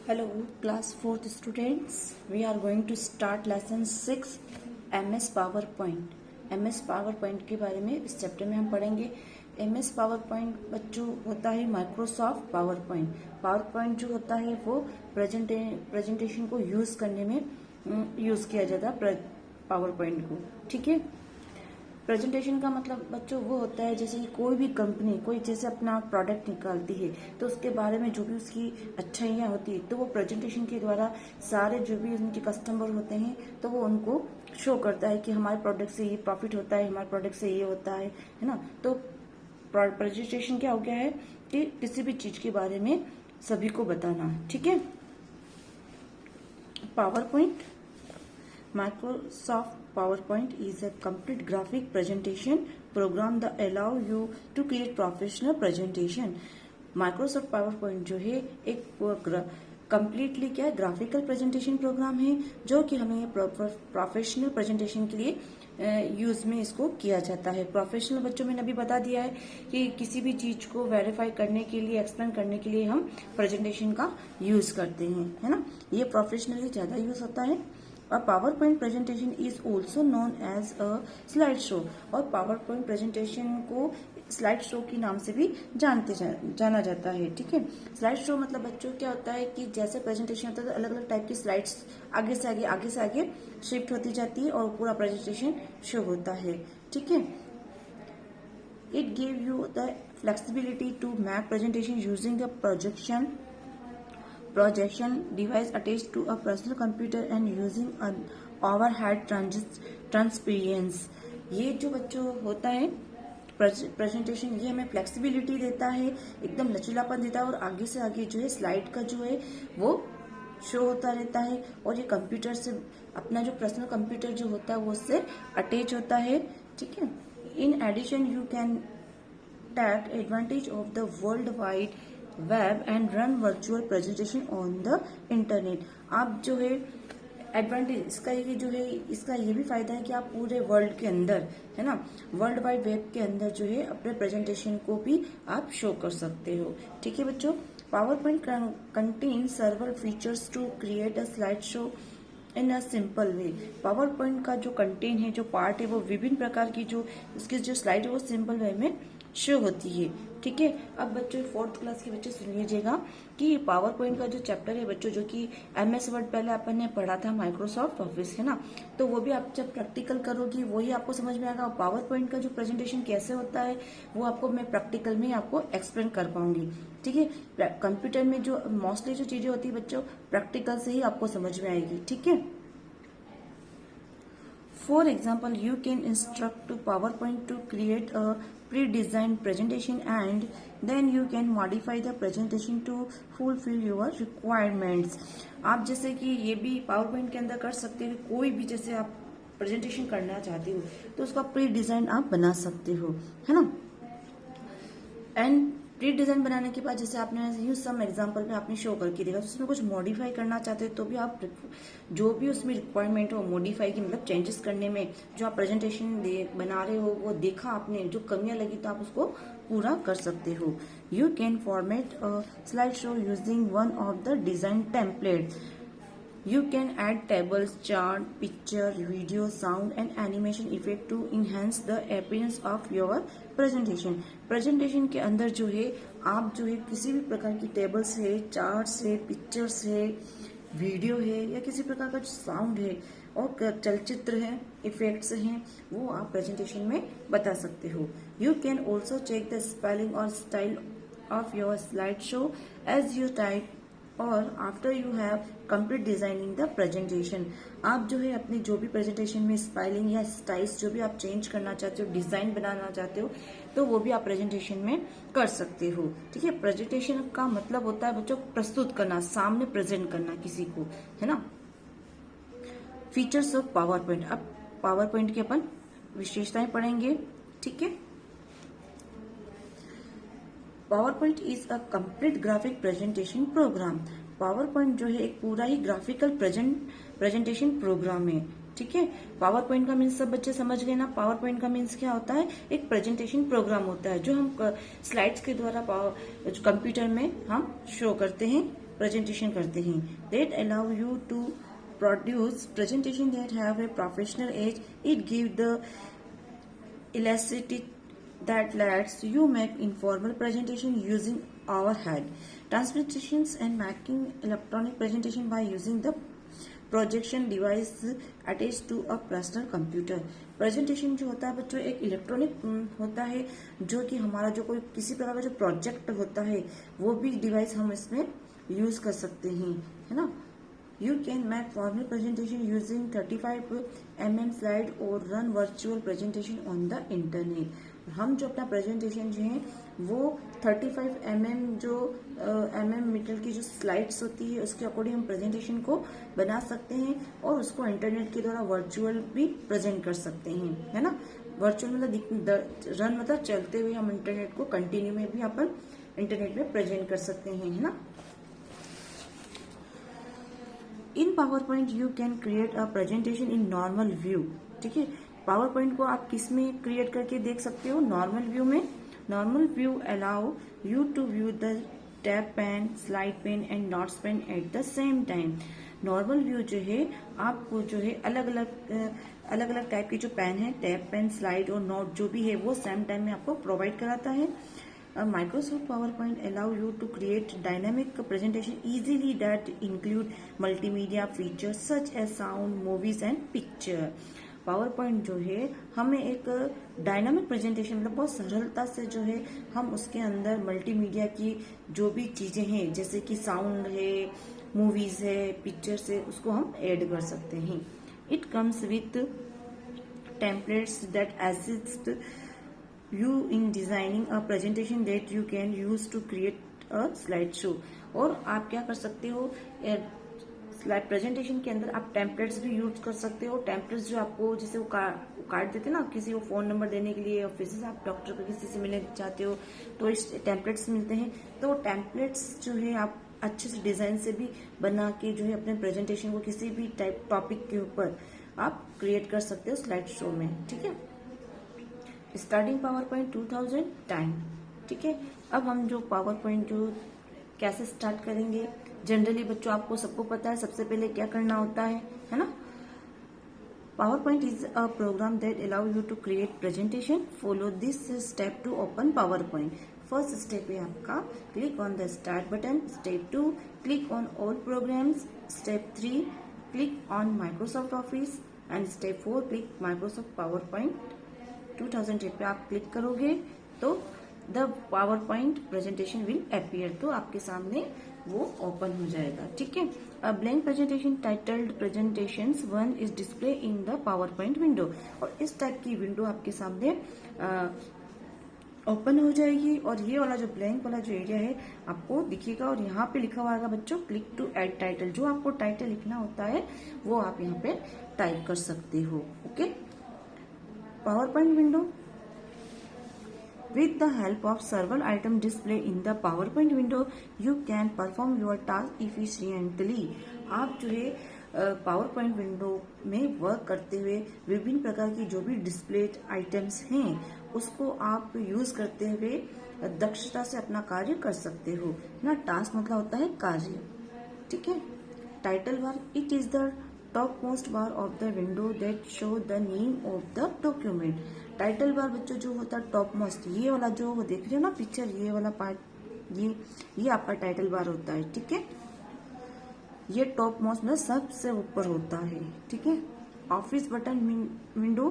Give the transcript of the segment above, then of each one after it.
Hello, class 4th students. We are going to start lesson 6 MS PowerPoint. MS PowerPoint के बारे में इस chapter में हम पढ़ेंगे। MS PowerPoint बच्चों होता है माइक्रोसॉफ्ट पावरपॉइंट। पावरपॉइंट जो होता है वो प्रेजेंटेशन को यूज करने में यूज किया जाता है पावरपॉइंट को। ठीक है, प्रेजेंटेशन का मतलब बच्चों वो होता है जैसे कि कोई भी कंपनी कोई जैसे अपना प्रोडक्ट निकालती है तो उसके बारे में जो भी उसकी अच्छाइयाँ होती है तो वो प्रेजेंटेशन के द्वारा सारे जो भी उनके कस्टमर होते हैं तो वो उनको शो करता है कि हमारे प्रोडक्ट से ये प्रॉफिट होता है, हमारे प्रोडक्ट से ये होता है ना। तो प्रेजेंटेशन क्या हो गया है कि किसी भी चीज के बारे में सभी को बताना। ठीक है, PowerPoint, Microsoft PowerPoint is a complete graphic presentation program that allow you to create professional presentation. Microsoft PowerPoint जो है एक कम्प्लीटली क्या है ग्राफिकल प्रेजेंटेशन प्रोग्राम है जो कि हमें प्रोफेशनल प्रेजेंटेशन के लिए यूज में इसको किया जाता है। प्रोफेशनल बच्चों मैंने अभी बता दिया है कि किसी भी चीज को वेरीफाई करने के लिए एक्सप्लेन करने के लिए हम प्रेजेंटेशन का यूज करते हैं, है ना। ये प्रोफेशनली ज्यादा यूज होता है। A PowerPoint presentation is also known as a slideshow और PowerPoint presentation को स्लाइड शो के नाम से भी जाना जाता है। ठीक है, स्लाइड शो मतलब बच्चों क्या होता है कि जैसे प्रेजेंटेशन होता है तो अलग अलग टाइप की स्लाइड्स आगे से आगे शिफ्ट होती जाती है और पूरा प्रेजेंटेशन शो होता है। ठीक है, it give you the flexibility to make presentation using the projection device attached to a personal computer and using an overhead transparency। ये जो बच्चों होता है प्रेजेंटेशन ये हमें फ्लेक्सिबिलिटी देता है, एकदम लचीलापन देता है और आगे से आगे जो है स्लाइड का जो है वो शो होता रहता है और ये कंप्यूटर से अपना जो पर्सनल कंप्यूटर जो होता है वो उससे अटैच होता है। ठीक है, in addition you can take advantage of the world wide web and run virtual presentation on the internet. आप जो है एडवांटेज इसका ये जो है इसका ये भी फायदा है कि आप पूरे वर्ल्ड के अंदर है ना वर्ल्ड वाइड वेब के अंदर जो है अपने प्रेजेंटेशन को भी आप शो कर सकते हो। ठीक है बच्चों, PowerPoint contain several features to create a slide show in a simple way. PowerPoint का जो कंटेंट है जो पार्ट है वो विभिन्न प्रकार की जो इसकी जो स्लाइड है वो सिंपल वे में शो होती है। ठीक है, अब बच्चों 4th क्लास के बच्चे सुन लीजिएगा कि PowerPoint का जो चैप्टर है बच्चों जो कि MS वर्ड पहले अपन ने पढ़ा था माइक्रोसॉफ्ट ऑफिस, है ना। तो वो भी आप जब प्रैक्टिकल करोगी वही आपको समझ में आएगा। PowerPoint का जो प्रेजेंटेशन कैसे होता है वो आपको मैं प्रैक्टिकल में आपको एक्सप्लेन कर पाऊंगी। ठीक है, कंप्यूटर में जो मोस्टली जो चीजें होती है बच्चों प्रैक्टिकल से ही आपको समझ में आएगी। ठीक है, For example, you can instruct to PowerPoint to create a pre-designed presentation and then you can modify the presentation to fulfill your requirements। आप जैसे कि ये भी PowerPoint के अंदर कर सकते हो, कोई भी जैसे आप प्रेजेंटेशन करना चाहते हो तो उसका प्री डिजाइन आप बना सकते हो, है ना। एंड प्री डिजाइन बनाने के बाद जैसे आपने यूज सम एग्जांपल में आपने शो करके देखा तो उसमें कुछ मॉडिफाई करना चाहते हो तो भी आप जो भी उसमें रिक्वायरमेंट हो मॉडिफाई की मतलब चेंजेस करने में जो आप प्रेजेंटेशन बना रहे हो वो देखा आपने जो कमियां लगी तो आप उसको पूरा कर सकते हो। You can format a slide show using one of the design template. You can add tables, chart, picture, video, sound and animation effect to enhance the appearance of your presentation। presentation के अंदर जो है आप जो है किसी भी प्रकार की टेबल्स है, चार्ट्स है, पिक्चर्स है, वीडियो है या किसी प्रकार का साउंड है और चलचित्र है, इफेक्ट्स हैं वो आप प्रेजेंटेशन में बता सकते हो। You can also check the spelling और style of your slide show as you type और after you have complete designing the presentation. आप जो है अपनी जो भी प्रेजेंटेशन में स्टाइलिंग या स्टाइल्स जो भी आप चेंज करना चाहते हो, डिजाइन बनाना चाहते हो तो वो भी आप प्रेजेंटेशन में कर सकते हो। ठीक है, प्रेजेंटेशन का मतलब होता है बच्चों प्रस्तुत करना, सामने प्रेजेंट करना किसी को, है ना। फीचर्स ऑफ PowerPoint, अब PowerPoint की अपन विशेषताएं पढ़ेंगे। ठीक है, PowerPoint is a complete graphic presentation programme. PowerPoint जो है एक पूरा ही ग्राफिकल प्रेजेंटेशन प्रोग्राम है। ठीक है, PowerPoint का मीन्स सब बच्चे समझ गए ना। PowerPoint का मीन्स क्या होता है, एक प्रेजेंटेशन प्रोग्राम होता है जो हम स्लाइड्स के द्वारा कंप्यूटर में हम शो करते हैं प्रेजेंटेशन करते हैं, that allow you to produce presentation that have a professional edge. It give the elasticity that lets you make informal presentation using our head. Transpresentations and making electronic presentation by using the projection device attach to a personal computer. Presentation जो होता है बच्चों एक electronic होता है, जो कि हमारा जो कोई किसी प्रकार का जो प्रोजेक्ट होता है वो भी डिवाइस हम इसमें यूज कर सकते हैं, है ना. You can make formal presentation using 35 mm slide और run virtual presentation on the internet. हम जो अपना प्रेजेंटेशन जो है वो 35 mm जो मीटर की जो स्लाइड्स होती है उसके अकॉर्डिंग हम प्रेजेंटेशन को बना सकते हैं और उसको इंटरनेट के द्वारा वर्चुअल भी प्रेजेंट कर सकते हैं, है ना. वर्चुअल मतलब रन मतलब चलते हुए हम इंटरनेट को कंटिन्यू में भी अपन इंटरनेट में प्रेजेंट कर सकते हैं, है ना. In PowerPoint you can create a presentation in normal view. ठीक है, पावर पॉइंट को आप किस में क्रिएट करके देख सकते हो, नॉर्मल व्यू में. Normal view allow you to view the tab pane, slide pane and notes pane at the same time. Normal view जो है आपको जो है अलग अलग टाइप की जो पेन है, टैब पेन, स्लाइड और नोट जो भी है वो सेम टाइम में आपको प्रोवाइड कराता है. Microsoft PowerPoint allow you to create dynamic presentation easily that include multimedia features such as sound, movies and picture. Power point जो है हमें एक डायनामिक प्रेजेंटेशन मतलब बहुत सरलता से जो है हम उसके अंदर मल्टीमीडिया की जो भी चीजें हैं जैसे कि साउंड है, मूवीज है, पिक्चर्स है, उसको हम ऐड कर सकते हैं. It comes with templates that assist you in designing a presentation that you can use to create a slide show. और आप क्या कर सकते हो, स्लाइड प्रेजेंटेशन के अंदर आप टेम्पलेट्स भी यूज कर सकते हो. टेम्पलेट्स जो आपको जैसे वो कार्ड देते हैं ना किसी को फोन नंबर देने के लिए, ऑफिस से आप डॉक्टर को किसी से मिलने चाहते हो तो इस टेम्पलेट्स मिलते हैं. तो टेम्पलेट्स जो है आप अच्छे से डिजाइन से भी बना के जो है अपने प्रेजेंटेशन को किसी भी टाइप टॉपिक के ऊपर आप क्रिएट कर सकते हो स्लाइड शो में. ठीक है, स्टार्टिंग पावर पॉइंट 2010. ठीक है, अब हम जो पावर पॉइंट जो कैसे स्टार्ट करेंगे, जनरली बच्चों आपको सबको पता है सबसे पहले क्या करना होता है ना. PowerPoint is a program that allow you to create presentation. Follow this step to open PowerPoint. First step है आपका click on the start button. Step 2 click on all programs. Step 3 click on Microsoft Office and step 4 click Microsoft PowerPoint 2008 पे आप click करोगे तो the PowerPoint presentation will appear, तो आपके सामने वो ओपन हो जाएगा. ठीक है, a blank presentation titled presentations 1 is display in the power point window. और इस टाइप की विंडो आपके सामने ओपन हो जाएगी और ये वाला जो ब्लैंक वाला जो एरिया है आपको दिखेगा और यहाँ पे लिखा हुआ आएगा बच्चों क्लिक टू ऐड टाइटल. जो आपको टाइटल लिखना होता है वो आप यहाँ पे टाइप कर सकते हो. Okay, PowerPoint window. With the help of several items displayed in the PowerPoint window, you can perform your task efficiently. आप जो है PowerPoint विंडो में वर्क करते हुए विभिन्न प्रकार की जो भी डिस्प्लेड आइटम्स हैं उसको आप यूज करते हुए दक्षता से अपना कार्य कर सकते हो ना. टास्क मतलब होता है कार्य. ठीक है, title bar it is the top most bar of the window that show the name of the document. Title bar बच्चों जो होता है टॉप मोस्ट, ये वाला जो देख रहे हो ना पिक्चर, ये वाला पार्ट, ये आपका टाइटल बार होता है. ठीक है, ये टॉप मोस्ट में सबसे ऊपर होता है. ठीक है, office button window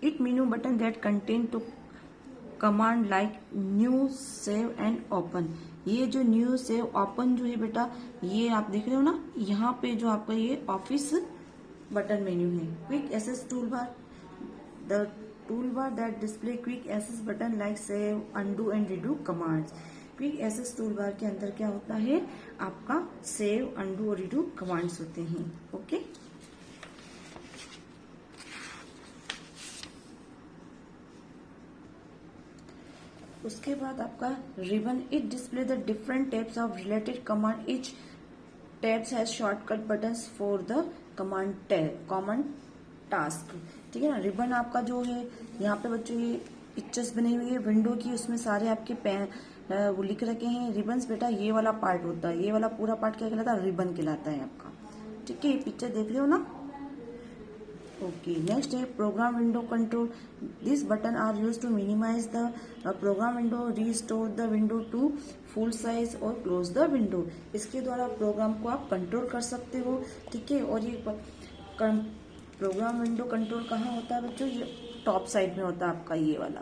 it menu button that contain two command like new, save and open. ये जो न्यू, सेव, ओपन जो है बेटा ये आप देख रहे हो ना, यहाँ पे जो आपका ये ऑफिस बटन मेन्यू है. Quick access toolbar, the toolbar that display quick access button like save, undo and redo commands. Quick access toolbar के अंदर क्या होता है आपका सेव, अनडू और रीडू कमांड्स होते हैं. ओके, उसके बाद आपका ribbon it display the different tabs of related command. Each tabs has shortcut buttons for the common task. ठीक है ना, रिबन आपका जो है यहाँ पे बच्चों ये पिक्चर्स बनी हुई है विंडो की, उसमें सारे आपके वो लिख रखे हैं रिबन्स। बेटा ये वाला पार्ट होता है, ये वाला पूरा पार्ट क्या कहलाता है, रिबन कहलाता है आपका। ठीक है, ये पिक्चर देख रहे हो ना। ओके, नेक्स्ट है program window control. This button are use to minimize the program window, restore the window to full size और क्लोज द विंडो। इसके द्वारा प्रोग्राम को आप कंट्रोल कर सकते हो। ठीक है, और ये प्रोग्राम विंडो कंट्रोल कहाँ होता है बच्चों, ये टॉप साइड में होता है आपका, ये वाला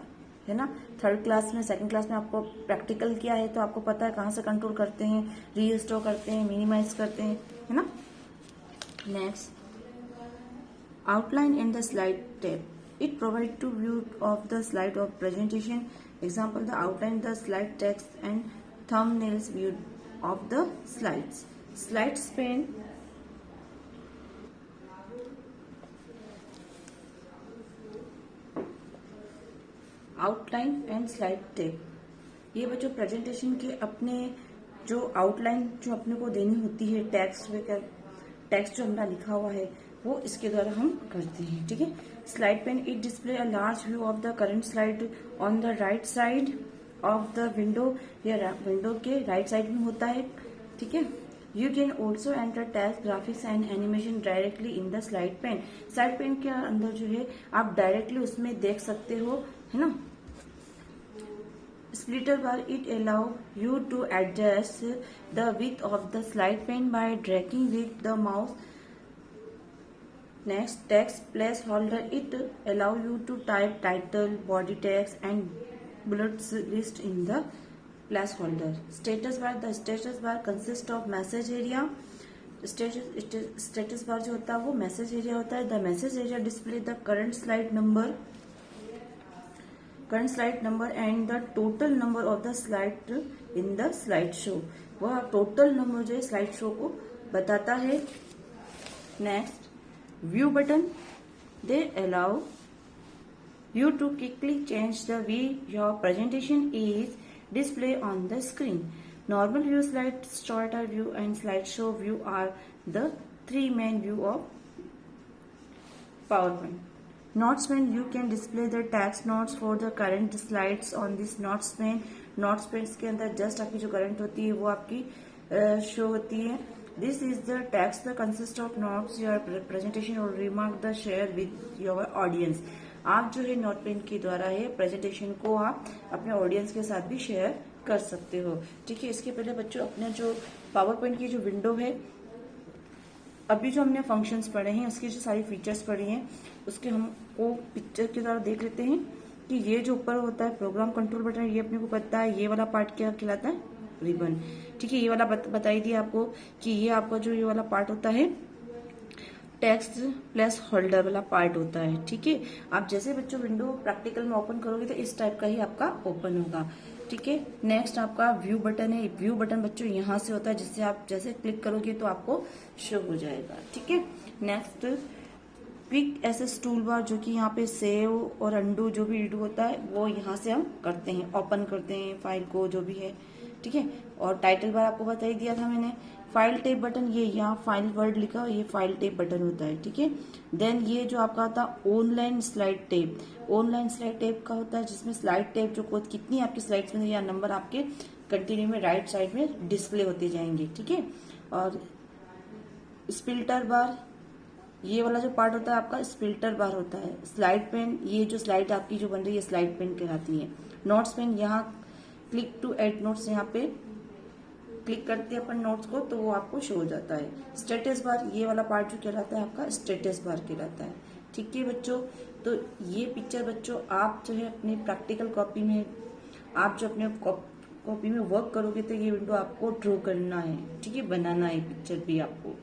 है ना। थर्ड क्लास में, सेकंड क्लास में आपको प्रैक्टिकल किया है तो आपको पता है कहाँ से कंट्रोल करते हैं, रीस्टोर करते हैं, मिनिमाइज करते हैं, है ना। Next, outline and the slide tab. It provides to view of the slide of presentation. Example, the outline, the slide text and thumbnails view of the slides. Slides pane, outline and slide tape. ये बच्चों presentation के अपने जो outline जो अपने को देनी होती है, टेक्स्ट जो हमारा लिखा हुआ है वो इसके द्वारा हम करते हैं। ठीक है, slide pane, it display a large view of the current slide on the right side of the window. या विंडो के राइट साइड में होता है। ठीक है, you can also enter text, graphics and animation directly in the slide pane. Slide pane के अंदर जो है आप डायरेक्टली उसमें देख सकते हो, है ना। Splitter bar, it allow you to adjust the width of the slide pane by dragging with the mouse. Next, text placeholder, it allow you to type title, body text and bullets list in the placeholder. Status bar, the status bar consists of message area. Status bar जो होता है वो message area होता है। The message area display the current slide number and the total number of the slide in the slide show। वह total number जो है slide show को बताता है। Next, view button, they allow you to quickly change the way your presentation is displayed on the screen. Normal view, slide starter view and slideshow view are the three main view of PowerPoint. Notes pane, you can display the text notes for the current slides on this notes pane. Notes pane के अंदर just आपकी जो current होती है वो आपकी show होती है। This is the text that consists of notes, your presentation or remark the share with your audience. आप जो है नोट पेन के द्वारा है प्रेजेंटेशन को आप अपने ऑडियंस के साथ भी शेयर कर सकते हो। ठीक है, इसके पहले बच्चों अपने जो पावर पॉइंट की जो विंडो है, अभी जो हमने फंक्शंस पढ़े हैं उसकी जो सारी फीचर्स पढ़ी हैं उसके हमको पिक्चर के द्वारा देख लेते हैं कि ये जो ऊपर होता है प्रोग्राम कंट्रोल बटन, ये अपने को पता है ये वाला पार्ट क्या कहलाता है, रिबन। ठीक है, ये वाला बताई दिया आपको कि ये आपका जो ये वाला पार्ट होता है टेक्स्ट प्लस होल्डर वाला पार्ट होता है। ठीक है, आप जैसे बच्चों विंडो प्रैक्टिकल में ओपन करोगे तो इस टाइप का ही आपका ओपन होगा। ठीक है, नेक्स्ट आपका व्यू बटन है। व्यू बटन बच्चों यहाँ से होता है, जिससे आप जैसे क्लिक करोगे तो आपको शो हो जाएगा। ठीक है, next quick access toolbar, जो कि यहाँ पे सेव और अंडू जो भी रीडू होता है वो यहाँ से हम करते हैं, ओपन करते हैं फाइल को जो भी है। ठीक है, और टाइटल बार आपको बता ही दिया था मैंने। फाइल टेप बटन, ये यहाँ फाइल वर्ड लिखा ये फाइल टेप बटन होता है। ठीक है, देन ये जो आपका आता है online slide tape. Online slide tape का होता है जिसमें स्लाइड टेप जो कितनी आपकी स्लाइड्स में या नंबर आपके कंटिन्यू में राइट साइड में डिस्प्ले होते जाएंगे। ठीक है, और स्पिल्टर बार, ये वाला जो पार्ट होता है आपका स्पिल्टर बार होता है। स्लाइड पेन, ये जो स्लाइड आपकी जो बन रही है स्लाइड पेन कहलाती है। नोट्स पेन, यहाँ क्लिक टू एड नोट्स, यहाँ पे क्लिक करते हैं अपन नोट्स को तो वो आपको शो हो जाता है। स्टेटस बार, ये वाला पार्ट जो कहलाता है आपका स्टेटस बार कहलाता है। ठीक है बच्चों, तो ये पिक्चर बच्चों आप जो है अपने प्रैक्टिकल कॉपी में, आप जो अपने कॉपी में वर्क करोगे तो ये विंडो आपको ड्रॉ करना है। ठीक है, बनाना है पिक्चर भी आपको।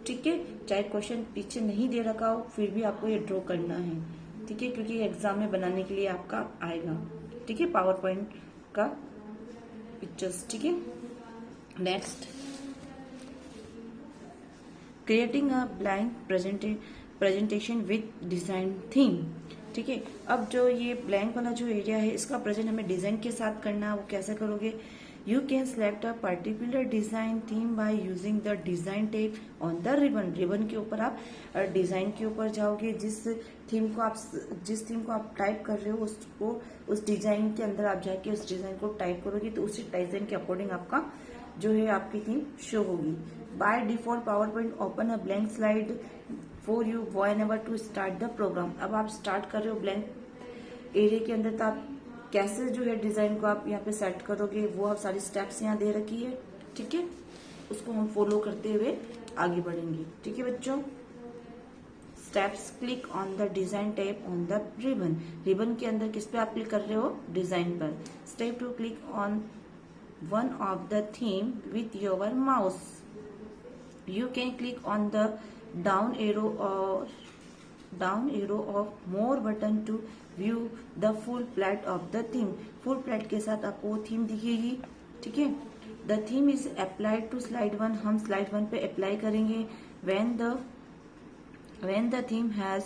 ठीक है, चाहे क्वेश्चन पीछे नहीं दे रखा हो फिर भी आपको ये ड्रॉ करना है। ठीक है, क्योंकि एग्जाम में बनाने के लिए आपका आएगा। ठीक है, पावर पॉइंट का पिक्चर्स। ठीक है, next, creating a blank presentation with design theme. ठीक है, अब जो ये ब्लैंक वाला जो एरिया है इसका प्रेजेंट हमें डिजाइन के साथ करना है। वो कैसे करोगे You can select a particular design theme by using the design tab on the ribbon. Ribbon के ऊपर आप डिजाइन के ऊपर जाओगे, जिस थीम को आप टाइप कर रहे हो उसको, उस डिजाइन के अंदर आप जाके उस डिजाइन को टाइप करोगे तो उसी डिजाइन के अकॉर्डिंग आपका जो है आपकी थीम शो होगी. By default PowerPoint open a blank slide for you whenever to start the program. अब आप स्टार्ट कर रहे हो ब्लैंक एरिया के अंदर, तो आप कैसे जो है डिजाइन को आप यहाँ पे सेट करोगे वो आप सारी स्टेप्स यहाँ दे रखी है. ठीक है, उसको हम फॉलो करते हुए आगे बढ़ेंगे. ठीक है बच्चों, steps. Click on the design tab on the ribbon. Ribbon के अंदर किस पे आप क्लिक कर रहे हो? डिजाइन पर. Step 2, click on one of the theme with your mouse. You can click on the down arrow of more button to view the full plate of the theme. full plate के साथ आपको वो theme दिखेगी. ठीक है, the theme is applied to slide 1. हम slide 1 पे apply करेंगे. when the theme has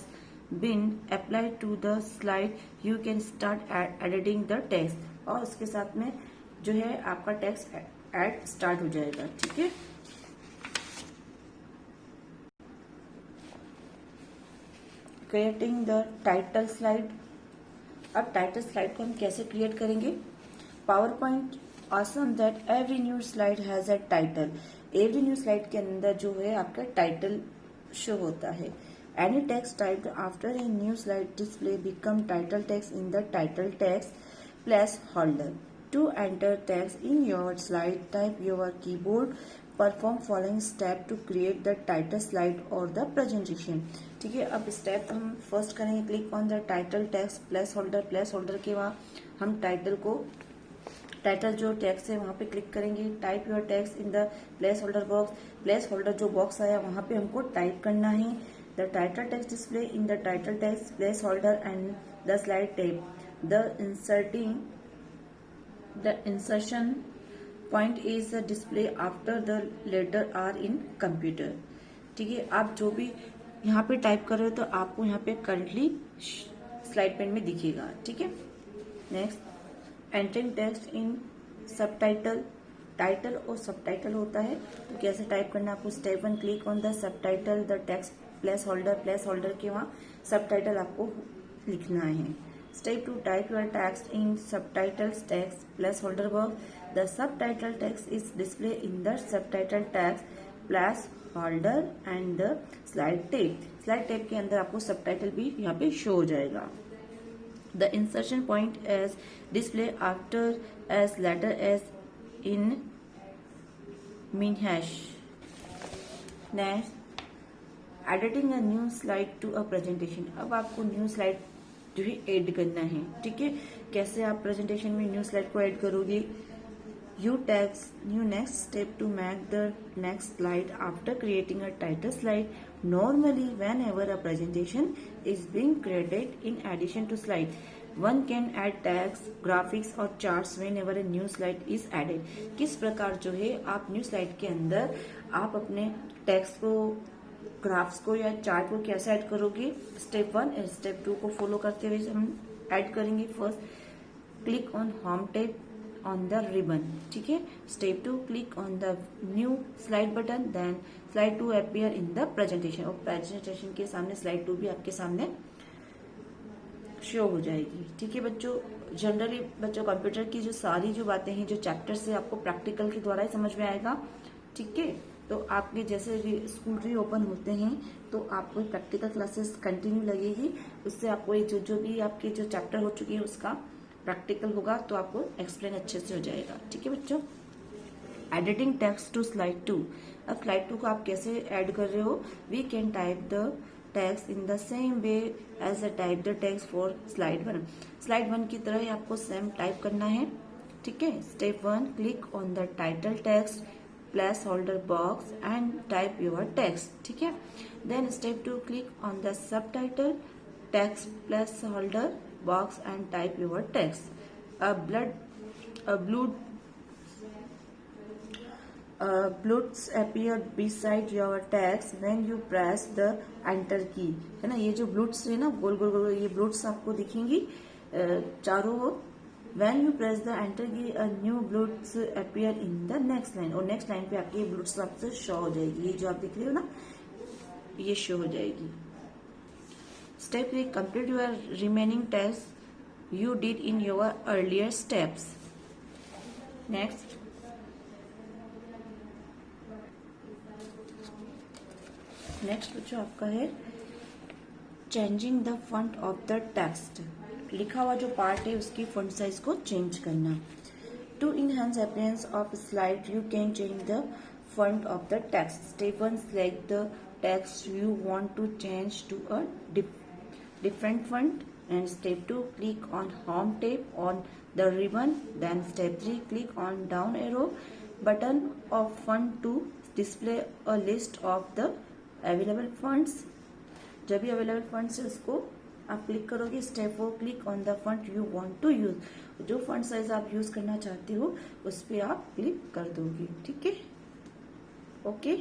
been applied to the slide you can start editing the text. और उसके साथ में जो है आपका टेक्स्ट ऐड स्टार्ट हो जाएगा. ठीक है, क्रिएटिंग द टाइटल स्लाइड. अब टाइटल स्लाइड को हम कैसे क्रिएट करेंगे? PowerPoint assume that every new slide has a title. Every new slide के अंदर जो है आपका टाइटल शो होता है. Any text typed after a new slide display become title text in the title text placeholder. To enter text in your slide type your keyboard. Perform following step to create the title slide और the presentation. ठीक है, अब step हम first करेंगे. Click on the title text place holder. Place holder के वहाँ हम title जो टेक्स्ट है वहाँ पे क्लिक करेंगे. Type your text in the placeholder box. Placeholder जो बॉक्स आया वहाँ पे हमको टाइप करना है. The title text display in the title text placeholder and the slide tape. The insertion point is the display after the letter R in computer. ठीक है, आप जो भी यहाँ पे टाइप कर रहे हो तो आपको यहाँ पे करंटली स्लाइड पेन में दिखेगा. ठीक है, next, entering text in subtitle. Title और सबटाइटल होता है तो कैसे टाइप करना है आपको? Step 1, click on the subtitle the text place holder के वहाँ सबटाइटल आपको लिखना है. Step 2, type your text in subtitles text placeholder box. The subtitle text is displayed in the subtitle text placeholder and the slide tab. Slide tab के अंदर आपको subtitle भी यहाँ पे show हो जाएगा. The insertion point is display after as letter S in min-hash. Next, editing a new slide to a presentation. अब आपको new slide जो है ऐड करना है. ठीक है, कैसे आप प्रेजेंटेशन में न्यू स्लाइड को ऐड करोगे? You next step to make the next slide after creating a title slide. Normally whenever a presentation is being created in addition to slide one can add tags graphics और charts whenever a new slide is added. किस प्रकार जो है आप new slide के अंदर आप अपने टेक्स्ट को, ग्राफ्स को या चार्ट को कैसे ऐड करोगे? स्टेप 1 और स्टेप 2 को फॉलो करते हुए हम ऐड करेंगे. First, click on home tab on the ribbon. ठीक है, step 2, click on the new slide button. Then slide 2 appear in the presentation. और प्रेजेंटेशन के सामने स्लाइड 2 भी आपके सामने शो हो जाएगी. ठीक है बच्चों, जनरली बच्चों कंप्यूटर की जो सारी जो बातें हैं, जो चैप्टर से आपको प्रैक्टिकल के द्वारा ही समझ में आएगा. ठीक है, तो आपके जैसे स्कूल रीओपन होते हैं तो आपको प्रैक्टिकल क्लासेस कंटिन्यू लगेगी. उससे आपको जो भी आपके जो चैप्टर हो चुकी है उसका प्रैक्टिकल होगा तो आपको एक्सप्लेन अच्छे से हो जाएगा. ठीक है बच्चों, एडिटिंग टेक्स्ट टू स्लाइड 2. अब स्लाइड 2 को आप कैसे ऐड कर रहे हो? We can type the text in the same way as a type the text for slide 1. Slide 1 की तरह ही आपको सेम टाइप करना है. ठीक है, step 1, click on the title text placeholder box and type your text. ठीक है, then step 2, click on the subtitle text placeholder box and type your text. Bloods appear beside your text when you press the enter key. है ना, ये जो bloods है ना गोल गोल गोल, ये bloods आपको दिखेंगी चारों ओर When you press the enter key, a new bullets appear in the next line, और नेक्स्ट लाइन पे आपकी बुलेट्स आपसे शो हो जाएगी। ये जो आप देख रहे हो ना, ये शो हो जाएगी। Step 3, complete your remaining task you did in your earlier steps. Next, जो आपका है changing the font of the text. लिखा हुआ जो पार्ट है उसकी फॉन्ट साइज को चेंज करना। To enhance appearance of slide you can change the font of the text. Step 1, select the text you want to change to a different font, and step 2, click on home tab on the ribbon. Then step 3, click on down arrow button of font to display a list of the available fonts. जब भी available fonts है उसको आप click करोगे। Step 4, click on the font you want to use. जो font size आप use करना चाहते हो उस पर आप क्लिक कर दोगे। ठीक है, ओके।